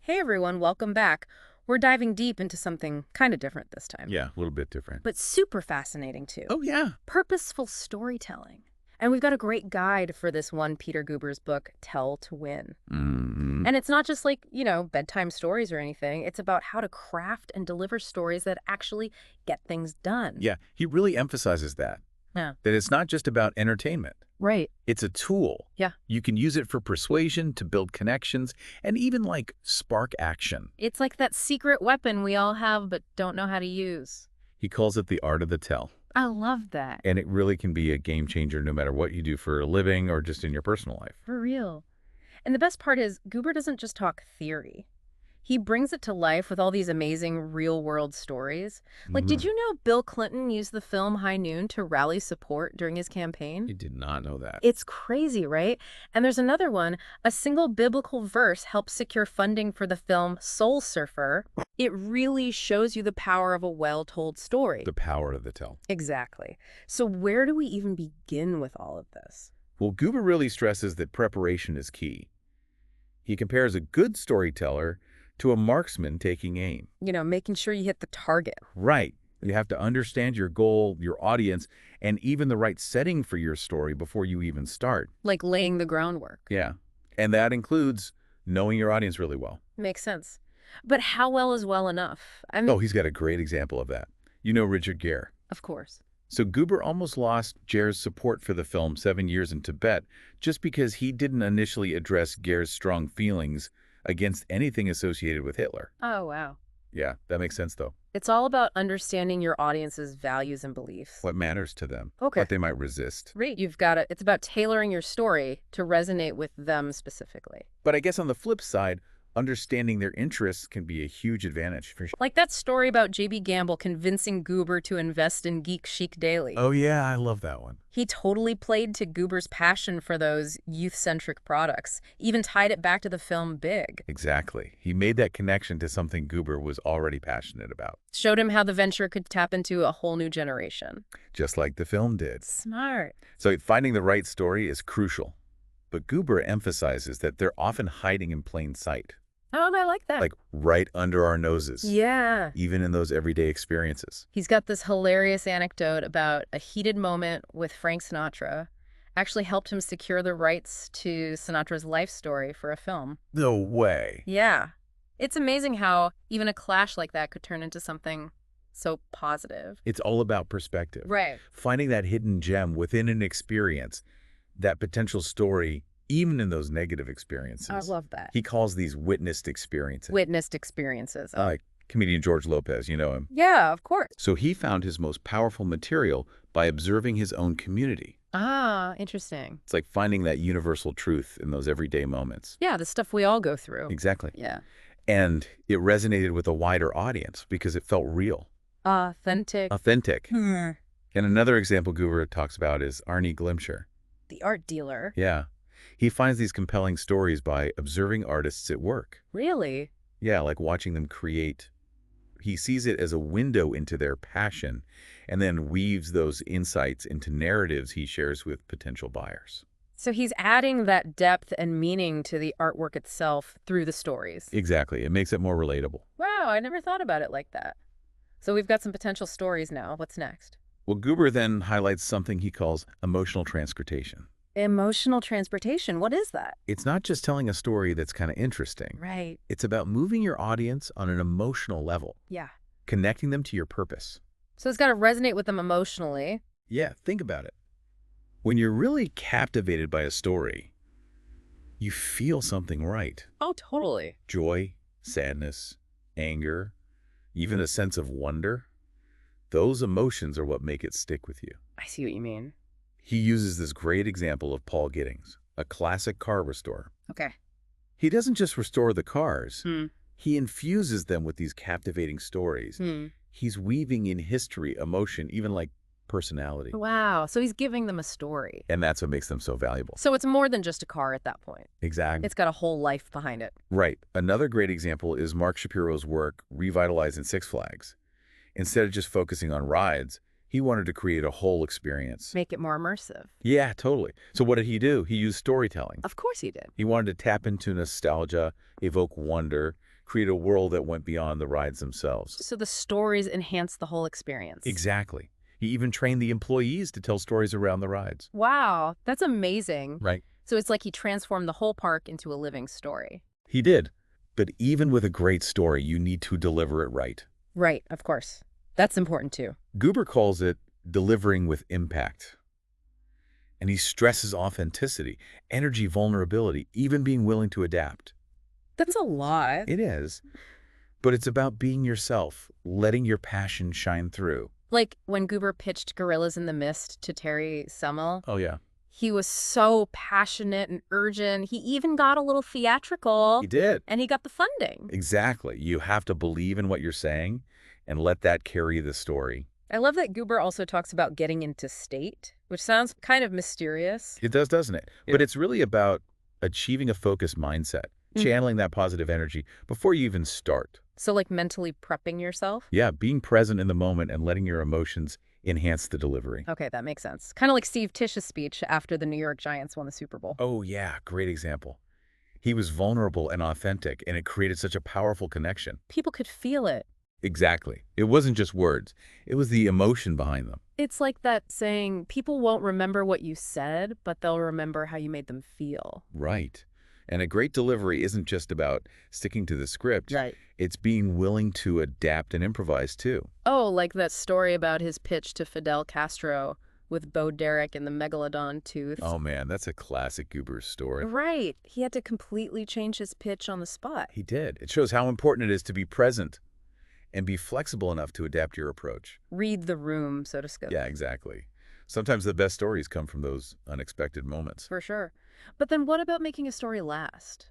Hey everyone, welcome back. We're diving deep into something kind of different this time, Yeah, a little bit different. but super fascinating too. Oh, yeah. Purposeful storytelling. And we've got a great guide for this one, Peter Guber's book, Tell to Win. Hmm. And it's not just like, bedtime stories or anything. It's about how to craft and deliver stories that actually get things done. Yeah, he really emphasizes that Yeah. it's not just about entertainment. Right. It's a tool. Yeah. You can use it for persuasion, to build connections, and even like spark action. It's like that secret weapon we all have but don't know how to use. He calls it the art of the tell. I love that. And it really can be a game changer no matter what you do for a living or just in your personal life. For real. And the best part is, Guber doesn't just talk theory. He brings it to life with all these amazing real-world stories. Like, did Mhm. you know Bill Clinton used the film High Noon to rally support during his campaign? I did not know that. It's crazy, right? And there's another one. A single biblical verse helped secure funding for the film Soul Surfer. It really shows you the power of a well-told story. The power of the tell. Exactly. So where do we even begin with all of this? Well, Guber really stresses that preparation is key. He compares a good storyteller to a marksman taking aim. Making sure you hit the target. Right. You have to understand your goal, your audience, and even the right setting for your story before you even start. Like laying the groundwork. Yeah. And that includes knowing your audience really well. Makes sense. But how well is well enough? I mean, Oh, he's got a great example of that. You know Richard Gere. of course. So Guber almost lost Gere's support for the film 7 years in Tibet just because he didn't initially address Gere's strong feelings against anything associated with Hitler. Oh, wow. Yeah, that makes sense, though. It's all about understanding your audience's values and beliefs. What matters to them, Okay. what they might resist. Right. It's about tailoring your story to resonate with them specifically. But I guess on the flip side, understanding their interests can be a huge advantage for sure. Like that story about J.B. Gamble convincing Guber to invest in Geek Chic Daily. Oh, yeah, I love that one. He totally played to Guber's passion for those youth-centric products, even tied it back to the film Big. Exactly. He made that connection to something Guber was already passionate about, Showed him how the venture could tap into a whole new generation. just like the film did. Smart. So finding the right story is crucial. But Guber emphasizes that they're often hiding in plain sight, Oh, I like that. like right under our noses, Yeah. even in those everyday experiences. He's got this hilarious anecdote about a heated moment with Frank Sinatra. Actually helped him secure the rights to Sinatra's life story for a film. No way. Yeah. It's amazing how even a clash like that could turn into something so positive. It's all about perspective. Right. Finding that hidden gem within an experience, that potential story, even in those negative experiences. I love that. He calls these witnessed experiences. Witnessed experiences. Like comedian George Lopez, you know him. Yeah, of course. So he found his most powerful material by observing his own community. Ah, interesting. It's like finding that universal truth in those everyday moments. Yeah, the stuff we all go through. Exactly. Yeah. And it resonated with a wider audience because it felt real, Authentic. authentic. Hmm. And another example Guber talks about is Arnie Glimcher. The art dealer. Yeah. He finds these compelling stories by observing artists at work. Really? Yeah, like watching them create. He sees it as a window into their passion and then weaves those insights into narratives he shares with potential buyers. So he's adding that depth and meaning to the artwork itself through the stories. Exactly. It makes it more relatable. Wow, I never thought about it like that. So we've got some potential stories now. What's next? Well, Guber then highlights something he calls emotional transportation. Emotional transportation. What is that? It's not just telling a story that's kind of interesting. Right. It's about moving your audience on an emotional level, Yeah. connecting them to your purpose. So it's got to resonate with them emotionally. Yeah, think about it. When you're really captivated by a story, you feel something right. Oh, totally. Joy, sadness, anger, even a sense of wonder. Those emotions are what make it stick with you. I see what you mean. He uses this great example of Paul Giddings, a classic car restorer. Okay. He doesn't just restore the cars. Hmm. He infuses them with these captivating stories. Hmm. He's weaving in history, emotion, even like personality. Wow. So he's giving them a story. And that's what makes them so valuable. So it's more than just a car at that point. Exactly. It's got a whole life behind it. Right. Another great example is Mark Shapiro's work, Revitalizing Six Flags. Instead of just focusing on rides, he wanted to create a whole experience. Make it more immersive. Yeah, totally. So what did he do? He used storytelling. Of course he did. He wanted to tap into nostalgia, evoke wonder, create a world that went beyond the rides themselves. So the stories enhance the whole experience. Exactly. He even trained the employees to tell stories around the rides. Wow, that's amazing. Right. So it's like he transformed the whole park into a living story. He did. But even with a great story, you need to deliver it right. Right, of course. That's important too. Guber calls it delivering with impact. And he stresses authenticity, energy, vulnerability, even being willing to adapt. That's a lot. It is. But it's about being yourself, letting your passion shine through. Like when Guber pitched Gorillas in the Mist to Terry Summel, Oh, yeah. he was so passionate and urgent. He even got a little theatrical. He did. And he got the funding. Exactly. You have to believe in what you're saying and let that carry the story. I love that Guber also talks about getting into state, which sounds kind of mysterious. It does, doesn't it? Yeah. But it's really about achieving a focused mindset, channeling that positive energy before you even start. So like mentally prepping yourself? Yeah, being present in the moment and letting your emotions enhance the delivery. Okay, that makes sense. Kind of like Steve Tish's speech after the New York Giants won the Super Bowl. Oh, yeah, great example. He was vulnerable and authentic, and it created such a powerful connection. People could feel it. Exactly. It wasn't just words. It was the emotion behind them. It's like that saying, people won't remember what you said, but they'll remember how you made them feel. Right. And a great delivery isn't just about sticking to the script. Right. It's being willing to adapt and improvise, too. Oh, like that story about his pitch to Fidel Castro with Bo Derek and the megalodon tooth. Oh, man, that's a classic Guber story. Right. He had to completely change his pitch on the spot. He did. It shows how important it is to be present and be flexible enough to adapt your approach. Read the room, so to speak. Yeah, exactly. Sometimes the best stories come from those unexpected moments. For sure. But then what about making a story last?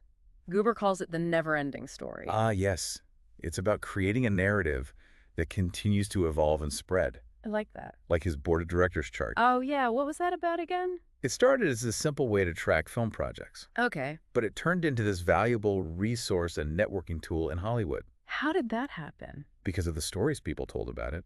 Guber calls it the never-ending story. Ah, yes. It's about creating a narrative that continues to evolve and spread, I like that. like his board of directors chart. Oh, yeah. What was that about again? It started as a simple way to track film projects, Okay. but it turned into this valuable resource and networking tool in Hollywood. How did that happen? Because of the stories people told about it,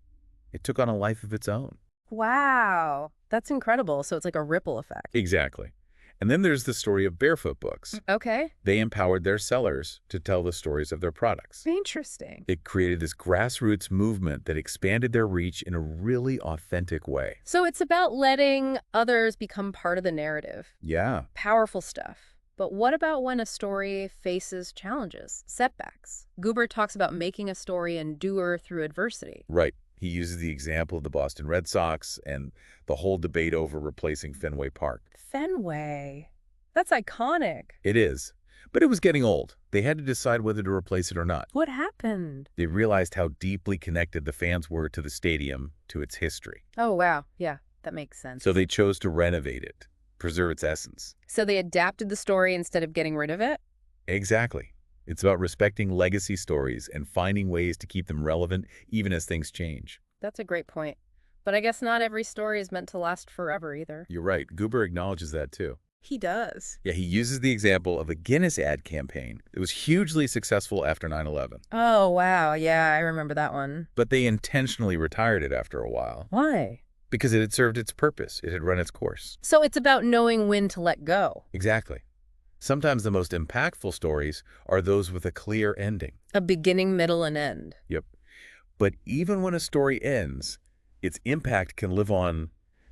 it took on a life of its own. Wow. That's incredible. So it's like a ripple effect. Exactly. And then there's the story of Barefoot Books. Okay. They empowered their sellers to tell the stories of their products. Interesting. It created this grassroots movement that expanded their reach in a really authentic way. So it's about letting others become part of the narrative. Yeah. Powerful stuff. But what about when a story faces challenges, setbacks? Guber talks about making a story endure through adversity. Right. He uses the example of the Boston Red Sox and the whole debate over replacing Fenway Park. Fenway. That's iconic. It is. But it was getting old. They had to decide whether to replace it or not. What happened? They realized how deeply connected the fans were to the stadium, to its history. Oh, wow. Yeah, that makes sense. So they chose to renovate it, preserve its essence. So they adapted the story instead of getting rid of it? Exactly. It's about respecting legacy stories and finding ways to keep them relevant even as things change. That's a great point. But I guess not every story is meant to last forever either. You're right. Guber acknowledges that too. He does. Yeah, he uses the example of a Guinness ad campaign that was hugely successful after 9/11. Oh, wow. Yeah, I remember that one. But they intentionally retired it after a while Why? because it had served its purpose. It had run its course. So it's about knowing when to let go. Exactly. Sometimes the most impactful stories are those with a clear ending. A beginning, middle, and end. Yep. But even when a story ends, its impact can live on,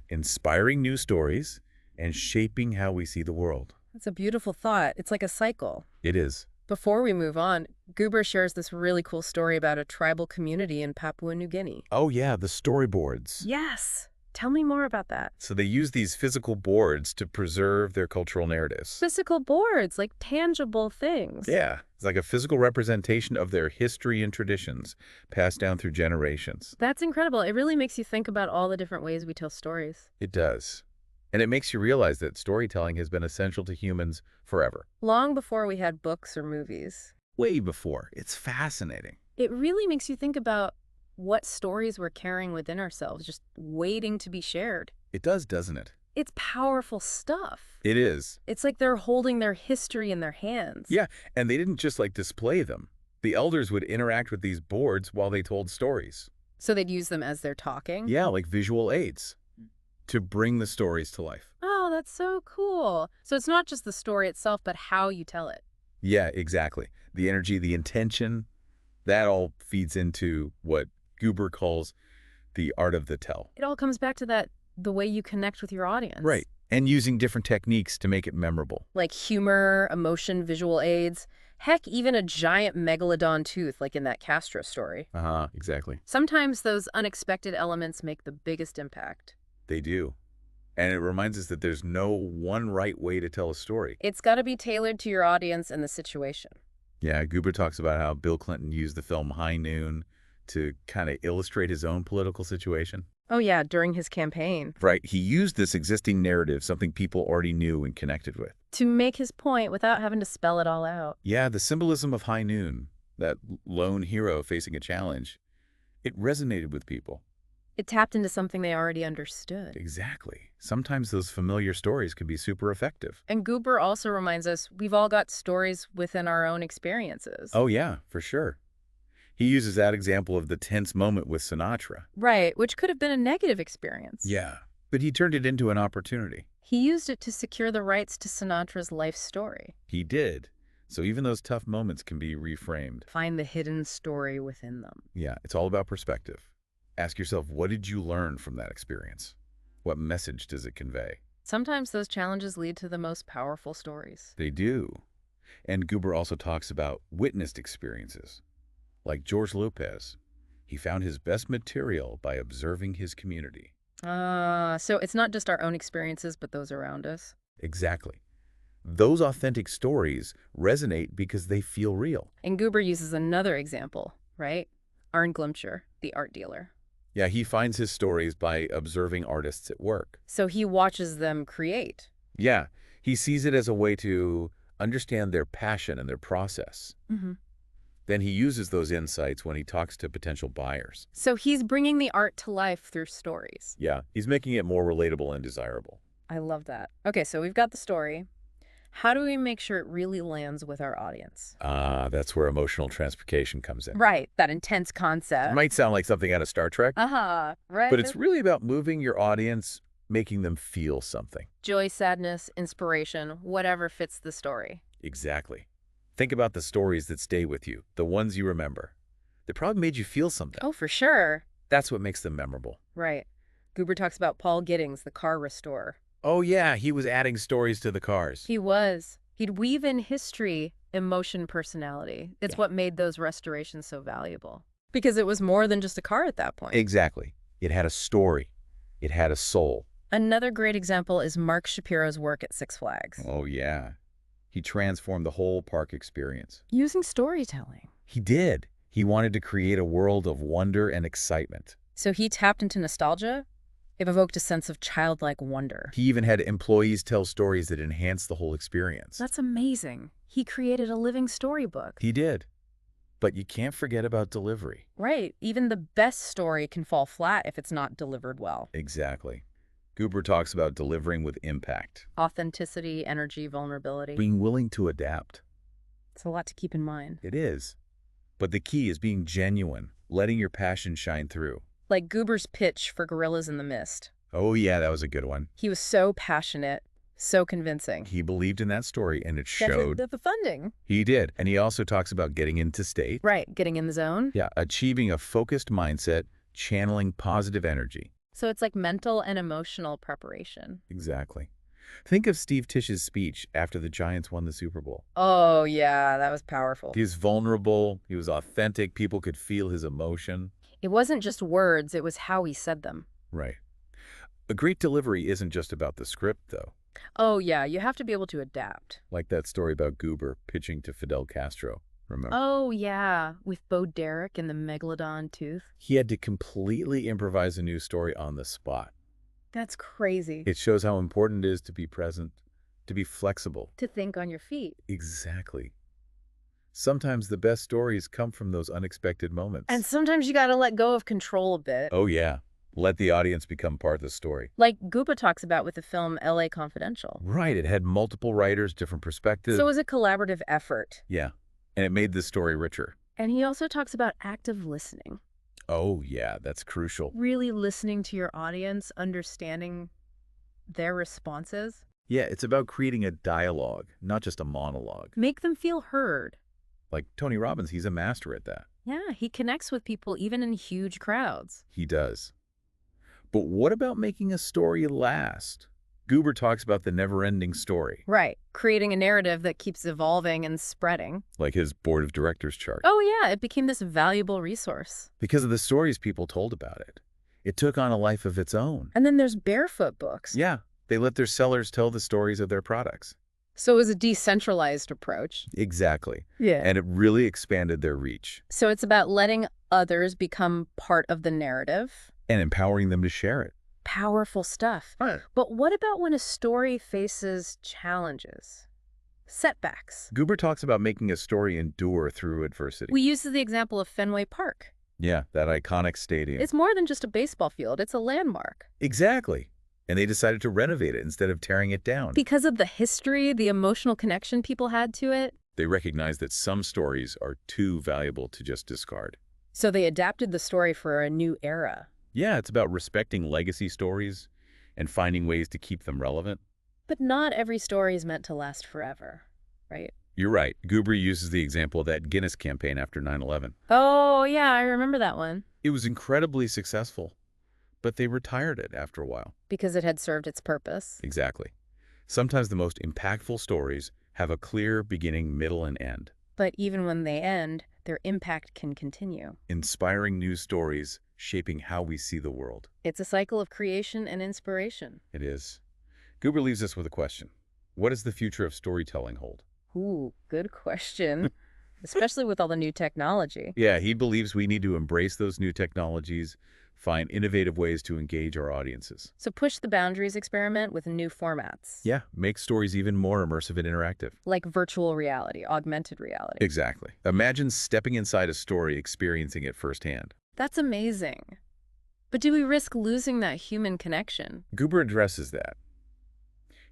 inspiring new stories and shaping how we see the world. That's a beautiful thought. It's like a cycle. It is. Before we move on, Guber shares this really cool story about a tribal community in Papua New Guinea. Oh yeah, the storyboards. Yes. Tell me more about that. So they use these physical boards to preserve their cultural narratives. Physical boards, like tangible things. Yeah, it's like a physical representation of their history and traditions passed down through generations. That's incredible. It really makes you think about all the different ways we tell stories. It does. And it makes you realize that storytelling has been essential to humans forever. Long before we had books or movies. Way before. It's fascinating. It really makes you think about what stories we're carrying within ourselves, just waiting to be shared. It does, doesn't it? It's powerful stuff. It is. It's like they're holding their history in their hands. Yeah, and they didn't just like display them. The elders would interact with these boards while they told stories. So they'd use them as they're talking? Yeah, like visual aids to bring the stories to life. Oh, that's so cool. So it's not just the story itself, but how you tell it. Yeah, exactly. The energy, the intention, that all feeds into what Guber calls the art of the tell. It all comes back to the way you connect with your audience. Right. And using different techniques to make it memorable. Like humor, emotion, visual aids. Heck, even a giant megalodon tooth like in that Castro story. Exactly. Sometimes those unexpected elements make the biggest impact. They do. And it reminds us that there's no one right way to tell a story. It's got to be tailored to your audience and the situation. Yeah, Guber talks about how Bill Clinton used the film High Noon to kind of illustrate his own political situation. Oh yeah, during his campaign. Right. He used this existing narrative, something people already knew and connected with. To make his point without having to spell it all out. Yeah, the symbolism of High Noon, that lone hero facing a challenge, it resonated with people. It tapped into something they already understood. Exactly. Sometimes those familiar stories can be super effective. And Guber also reminds us we've all got stories within our own experiences. Oh, yeah, for sure. He uses that example of the tense moment with Sinatra. Right, which could have been a negative experience. Yeah, but he turned it into an opportunity. He used it to secure the rights to Sinatra's life story. He did. So even those tough moments can be reframed. Find the hidden story within them. Yeah, it's all about perspective. Ask yourself, what did you learn from that experience? What message does it convey? Sometimes those challenges lead to the most powerful stories. They do. And Guber also talks about witnessed experiences. Like George Lopez, he found his best material by observing his community. So it's not just our own experiences, but those around us. Exactly. Those authentic stories resonate because they feel real. And Guber uses another example, right? Arn Glimcher, the art dealer. Yeah, he finds his stories by observing artists at work. So he watches them create. Yeah, he sees it as a way to understand their passion and their process. Mm-hmm. Then he uses those insights when he talks to potential buyers. So he's bringing the art to life through stories. Yeah, he's making it more relatable and desirable. I love that. Okay, so we've got the story. How do we make sure it really lands with our audience? That's where emotional transportation comes in. Right, that intense It concept. might sound like something out of Star Trek, Right. but it's really about moving your audience, making them feel something. Joy, sadness, inspiration, whatever fits the story. Exactly. Think about the stories that stay with you, the ones you remember. They probably made you feel something. Oh, for sure. That's what makes them memorable. Right. Guber talks about Paul Giddings, the car restorer. Oh yeah, he was adding stories to the cars. He was. He'd weave in history, emotion, personality. It's what made those restorations so valuable. Because it was more than just a car at that point. Exactly. It had a story. It had a soul. Another great example is Mark Shapiro's work at Six Flags. Oh yeah. He transformed the whole park experience. Using storytelling. He did. He wanted to create a world of wonder and excitement. So he tapped into nostalgia. It evoked a sense of childlike wonder. He even had employees tell stories that enhanced the whole experience. That's amazing. He created a living storybook. He did. But you can't forget about delivery. Right. Even the best story can fall flat if it's not delivered well. Exactly. Guber talks about delivering with impact. Authenticity, energy, vulnerability. Being willing to adapt. It's a lot to keep in mind. It is. But the key is being genuine, letting your passion shine through. Like Guber's pitch for Gorillas in the Mist. Oh yeah, that was a good one. He was so passionate, so convincing. He believed in that story and it showed. The funding. He did. And he also talks about getting into state. Right, getting in the zone. Yeah, achieving a focused mindset, channeling positive energy. So it's like mental and emotional preparation. Exactly. Think of Steve Tish's speech after the Giants won the Super Bowl. Oh, yeah, that was powerful. He was vulnerable. He was authentic. People could feel his emotion. It wasn't just words, it was how he said them. Right. A great delivery isn't just about the script, though. Oh, yeah, you have to be able to adapt. Like that story about Guber pitching to Fidel Castro. Remember? Oh, yeah, with Bo Derek and the megalodon tooth. He had to completely improvise a new story on the spot. That's crazy. It shows how important it is to be present, to be flexible. To think on your feet. Exactly. Sometimes the best stories come from those unexpected moments. And sometimes you gotta let go of control a bit. Oh, yeah. Let the audience become part of the story. Like Gupa talks about with the film L.A. Confidential. Right. It had multiple writers, different perspectives. So it was a collaborative effort. Yeah. And it made the story richer. And he also talks about active listening. Oh, yeah. That's crucial. Really listening to your audience, understanding their responses. Yeah, it's about creating a dialogue, not just a monologue. Make them feel heard. Like Tony Robbins, he's a master at that. Yeah, he connects with people even in huge crowds. He does. But what about making a story last? Guber talks about the never-ending story, Right, creating a narrative that keeps evolving and spreading. like his board of directors chart. Oh yeah, it became this valuable resource. Because of the stories people told about it. It took on a life of its own. And then there's barefoot books. Yeah, they let their sellers tell the stories of their products. So it was a decentralized approach. Exactly. Yeah. And it really expanded their reach So it's about letting others become part of the narrative. and empowering them to share it. Powerful stuff. Right. But what about when a story faces challenges? Setbacks. Guber talks about making a story endure through adversity. We use the example of Fenway Park. Yeah, that iconic stadium. It's more than just a baseball field, it's a landmark. Exactly. And they decided to renovate it instead of tearing it down. Because of the history, the emotional connection people had to it. They recognized that some stories are too valuable to just discard. So they adapted the story for a new era. Yeah, it's about respecting legacy stories and finding ways to keep them relevant. But not every story is meant to last forever, right? You're right. Guber uses the example of that Guinness campaign after 9/11. Oh, yeah, I remember that one. It was incredibly successful, but they retired it after a while. Because it had served its purpose. Exactly. Sometimes the most impactful stories have a clear beginning, middle, and end. But even when they end, their impact can continue. Inspiring new stories shaping how we see the world. It's a cycle of creation and inspiration. It is. Guber leaves us with a question. What does the future of storytelling hold? Ooh, good question. Especially with all the new technology. Yeah, he believes we need to embrace those new technologies, find innovative ways to engage our audiences. So push the boundaries experiment with new formats. Yeah, make stories even more immersive and interactive. Like virtual reality, augmented reality. Exactly. Imagine stepping inside a story, experiencing it firsthand. That's amazing. But do we risk losing that human connection? Guber addresses that.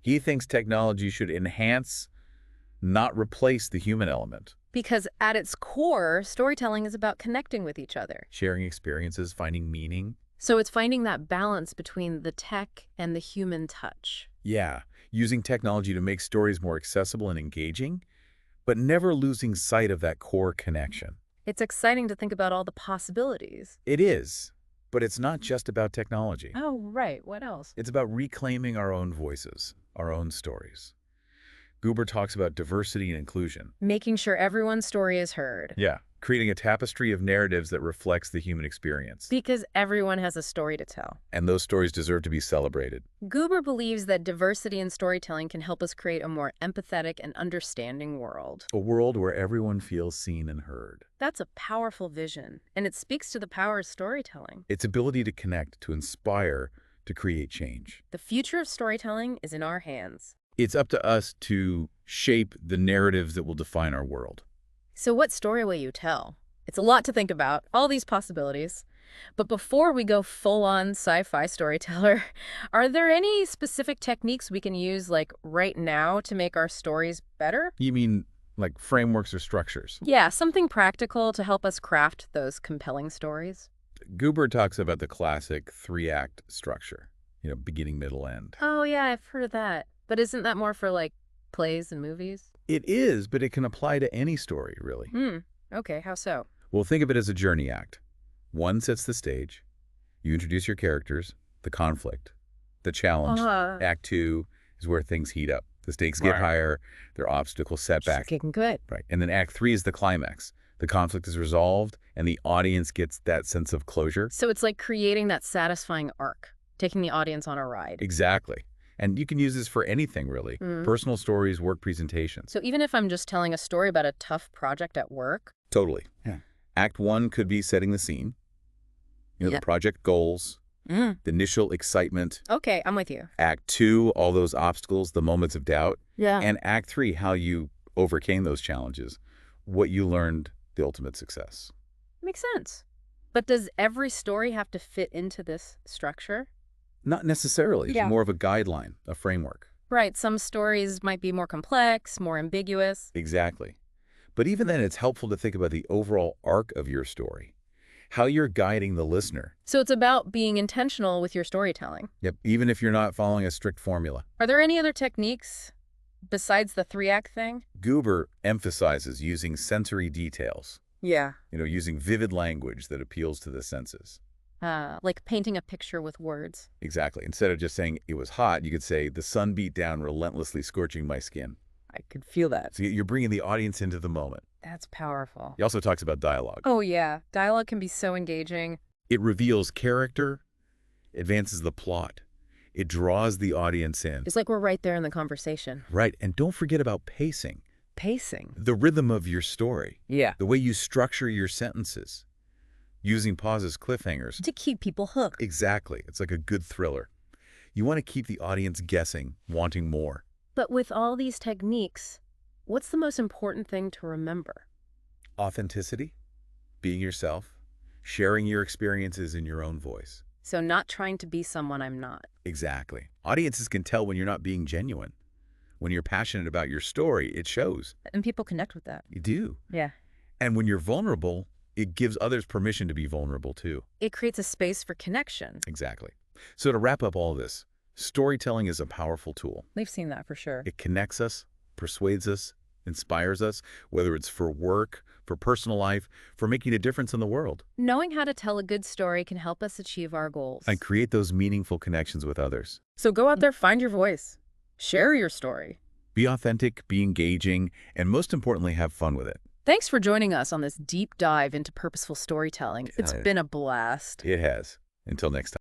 He thinks technology should enhance, not replace the human element. Because at its core, storytelling is about connecting with each other. Sharing experiences, finding meaning. So it's finding that balance between the tech and the human touch. Yeah, using technology to make stories more accessible and engaging, but never losing sight of that core connection. It's exciting to think about all the possibilities. It is, but it's not just about technology. Oh, right. What else? It's about reclaiming our own voices, our own stories. Guber talks about diversity and inclusion. Making sure everyone's story is heard. Yeah, creating a tapestry of narratives that reflects the human experience. Because everyone has a story to tell. And those stories deserve to be celebrated. Guber believes that diversity in storytelling can help us create a more empathetic and understanding world. A world where everyone feels seen and heard. That's a powerful vision, and it speaks to the power of storytelling. Its ability to connect, to inspire, to create change. The future of storytelling is in our hands. It's up to us to shape the narratives that will define our world. So what story will you tell? It's a lot to think about, all these possibilities. But before we go full-on sci-fi storyteller, are there any specific techniques we can use, like, right now to make our stories better? You mean like frameworks or structures? Yeah, something practical to help us craft those compelling stories. Guber talks about the classic three-act structure. Beginning, middle, end. Oh, yeah, I've heard of that. But isn't that more for, like, plays and movies? It is, but it can apply to any story, really. Okay, how so? Well, think of it as a journey act. One sets the stage. You introduce your characters, the conflict, the challenge. Act 2 is where things heat up. The stakes get higher, there are obstacles, setbacks. Kicking good. Right. And then Act 3 is the climax. The conflict is resolved, and the audience gets that sense of closure. So it's like creating that satisfying arc, taking the audience on a ride. Exactly. And you can use this for anything, really. Personal stories, work presentations. So even if I'm just telling a story about a tough project at work? Totally. Yeah. Act 1 could be setting the scene. The project goals, the initial excitement. Okay, I'm with you. Act 2, all those obstacles, the moments of doubt. Yeah. And Act 3, how you overcame those challenges, what you learned, the ultimate success. Makes sense. But does every story have to fit into this structure? Not necessarily. Yeah. It's more of a guideline, a framework. Right, some stories might be more complex, more ambiguous. Exactly. But even then, it's helpful to think about the overall arc of your story. how you're guiding the listener. So it's about being intentional with your storytelling. Yep, even if you're not following a strict formula. Are there any other techniques besides the three-act thing? Guber emphasizes using sensory details, Yeah. using vivid language that appeals to the senses. Like painting a picture with words. Exactly. Instead of just saying it was hot, you could say the sun beat down, relentlessly scorching my skin. I could feel that. So you're bringing the audience into the moment. That's powerful. He also talks about dialogue. Oh, yeah. Dialogue can be so engaging. It reveals character, advances the plot. It draws the audience in. It's like we're right there in the conversation. Right. And don't forget about pacing. Pacing. The rhythm of your story. Yeah. The way you structure your sentences. Using pauses, cliffhangers. To keep people hooked. Exactly. It's like a good thriller. You want to keep the audience guessing, wanting more. But with all these techniques, what's the most important thing to remember? Authenticity, being yourself, sharing your experiences in your own voice. So not trying to be someone I'm not. Exactly. Audiences can tell when you're not being genuine. When you're passionate about your story, it shows. And people connect with that. You do. Yeah. And when you're vulnerable, it gives others permission to be vulnerable too. It creates a space for connection. Exactly. So to wrap up all this, storytelling is a powerful tool. We've seen that for sure. It connects us, persuades us, inspires us, whether it's for work, for personal life, for making a difference in the world. Knowing how to tell a good story can help us achieve our goals. And create those meaningful connections with others. So go out there, find your voice. Share your story. Be authentic, be engaging, and most importantly, have fun with it. Thanks for joining us on this deep dive into purposeful storytelling. It's been a blast. It has. Until next time.